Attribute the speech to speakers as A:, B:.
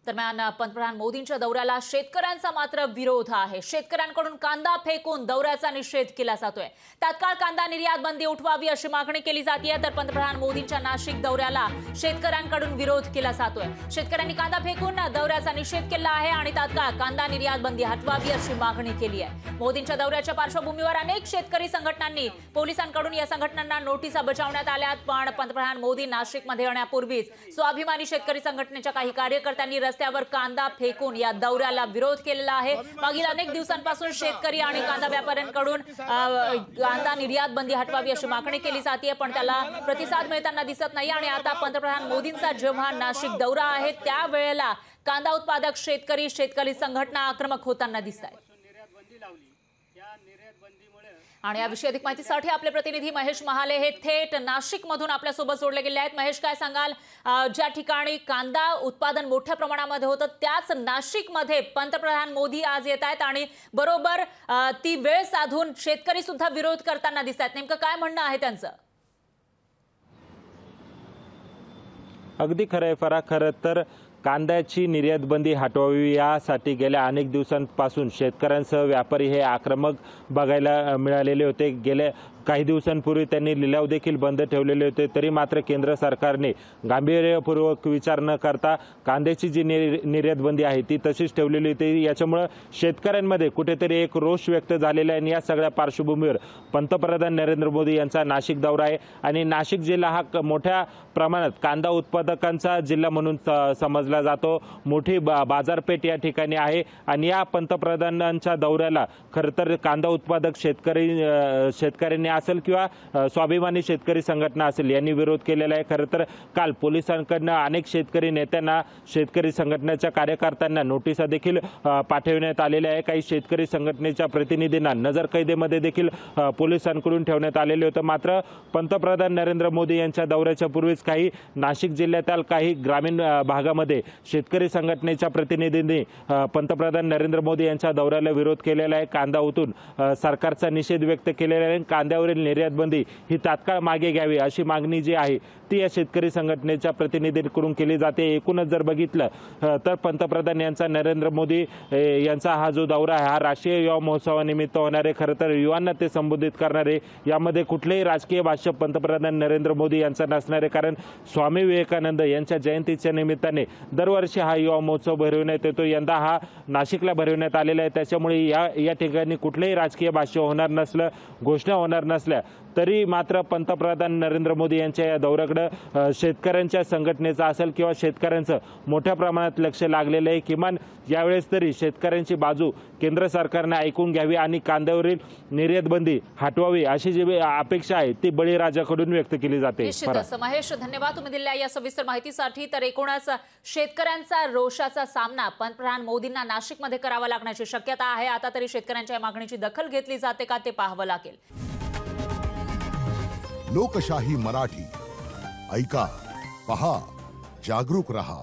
A: दरम्यान पंतप्रधान मोदींच्या दौऱ्याला शेतकऱ्यांचा मात्र विरोध आहे। शेतकऱ्यांकडून कांदा फेकून दौऱ्याचा निषेध केला जातोय। तात्काळ कांदा निर्यात बंदी उठवावी अशी मागणी केली जाते, तर पंतप्रधान मोदींच्या नाशिक दौऱ्याला शेतकऱ्यांकडून विरोध केला जातोय। शेतकऱ्यांनी कांदा फेकून दौऱ्याचा निषेध केला आहे आणि तात्काळ कांदा निर्यात बंदी हटवावी अशी मागणी केली आहे। मोदींच्या दौऱ्याच्या पार्श्वभूमीवर अनेक शेतकरी संघटनांनी पोलिसांकडून या संघटनांना नोटिसा बजावण्यात आल्यात, पण पंतप्रधान मोदी नाशिकमध्ये येण्यापूर्वीच स्वाभिमानी शेतकरी संघटनेच्या काही कार्यकर्त्यांनी रस्त्यावर कांदा फेकून या दौऱ्याला विरोध केलेला आहे। मागील अनेक दिवसांपासून शेतकरी आणि कांदा व्यापाऱ्यांकडून कांदा निर्यात बंदी हटवावी अशी मागणी केली जाते, पण त्याला प्रतिसाद मिळताना दिसत नाही। आणि आता पंतप्रधान मोदींचा जेव्हा नाशिक दौरा आहे त्यावेळेला कांदा उत्पादक शेतकरी संघटना आक्रमक होताना दिसत आहेत। आणि याविषयी अधिक माहितीसाठी आपले प्रतिनिधी महेश महाले हे थेट नाशिकमधून आपल्यासोबत जोडले गेले आहेत। महेश, काय सांगाल, ज्या ठिकाणी कांदा उत्पादन मोठ्या प्रमाणामध्ये होतं त्याच नाशिकमध्ये पंतप्रधान मोदी आज येत आहेत आणि बरोबर ती वेळ साधून शेतकरी सुद्धा विरोध करताना दिसत आहेत, नेमकं काय म्हणणं आहे त्यांचं?
B: अगदी खरं आहे फरा, खरं तर कांद्याची निर्यात बंदी हटवावी यासाठी गेल्या अनेक दिवसांपासून शेतकऱ्यांसह व्यापारी हे आक्रमक बघायला मिळालेले होते। गेल्या काही दिवसांपूर्वी त्यांनी लिलाव देखील बंद ठेवलेले होते, तरी मात्र केंद्र सरकारने गांभीर्यपूर्वक विचार न करता कांद्याची जी निर्यात बंदी आहे ती तशीच ठेवलेली होती। याच्यामुळे शेतकऱ्यांमध्ये कुठेतरी एक रोष व्यक्त झालेला आहे। या सगळ्या पार्श्वभूमीवर पंतप्रधान नरेंद्र मोदी यांचा नाशिक दौरा आहे आणि नाशिक जिल्हा हा मोठ्या प्रमाणात कांदा उत्पादकांचा जिल्हा म्हणून समजला जातो। मोठी बाजारपेठ या ठिकाणी आहे आणि या पंतप्रधानांच्या दौऱ्याला खरं तर कांदा उत्पादक शेतकऱ्यांनी असेल किंवा स्वाभिमानी शेतकरी संघटना असेल यांनी विरोध केलेला आहे। खरं तर काल पोलिसांकडून अनेक शेतकरी नेत्यांना, शेतकरी संघटनेच्या कार्यकर्त्यांना नोटिसा देखील पाठवण्यात आलेल्या आहे। काही शेतकरी संघटनेच्या प्रतिनिधींना नजरकैदेमध्ये देखील पोलिसांकडून ठेवण्यात आलेले होते। मात्र पंतप्रधान नरेंद्र मोदी यांच्या दौऱ्याच्या पूर्वीच काही नाशिक जिल्ह्यातील काही ग्रामीण भागामध्ये शेतकरी संघटनेच्या प्रतिनिधींनी पंतप्रधान नरेंद्र मोदी यांच्या दौऱ्याला विरोध केलेला आहे। कांदा ओतून सरकारचा निषेध व्यक्त केलेला आहे। कांद्यावरील निर्यात बंदी ही तात्काळ मागे घ्यावी अशी मागणी जी आहे ती या शेतकरी संघटनेच्या प्रतिनिधींकडून केली जाते। एकूणच जर बघितलं तर पंतप्रधान यांचा नरेंद्र मोदी यांचा हा जो दौरा आहे हा राष्ट्रीय युवा महोत्सवानिमित्त होणार आहे। खरं तर युवांना ते संबोधित करणार आहे। यामध्ये कुठलेही राजकीय भाष्य पंतप्रधान नरेंद्र मोदी यांचा नसणार आहे, कारण स्वामी विवेकानंद यांच्या जयंतीच्या निमित्ताने दरवर्षी हा युवा महोत्सव भरवण्यात येतो। यंदा हा नाशिकला भरवण्यात आलेला आहे, त्याच्यामुळे या ठिकाणी कुठलेही राजकीय भाष्य होणार नसलं, घोषणा होणार नसल्या तरी मात्र पंतप्रधान नरेंद्र मोदी यांच्या या दौऱ्याकडे शेतकऱ्यांच्या संघटनेचा असेल किंवा शेतकऱ्यांचं मोठ्या प्रमाणात लक्ष लागलेलं आहे। किमान यावेळेस तरी शेतकऱ्यांची बाजू केंद्र सरकारने ऐकून घ्यावी आणि कांद्यावरील निर्यात बंदी हटवावी अशी जी अपेक्षा आहे ती बळीराजाकडून व्यक्त केली जाते।
A: महेश, धन्यवाद तुम्ही दिलेल्या या सविस्तर माहितीसाठी। तर एकूणच शेतकऱ्यांचा रोषाचा सामना पंतप्रधान मोदींना नाशिकमध्ये करावा लागण्याची शक्यता आहे। आता तरी शेतकऱ्यांच्या मागणीची दखल घेतली जाते का ते पाहावं लागेल।
C: लोकशाही मराठी ऐका, पहा, जागरूक रहा।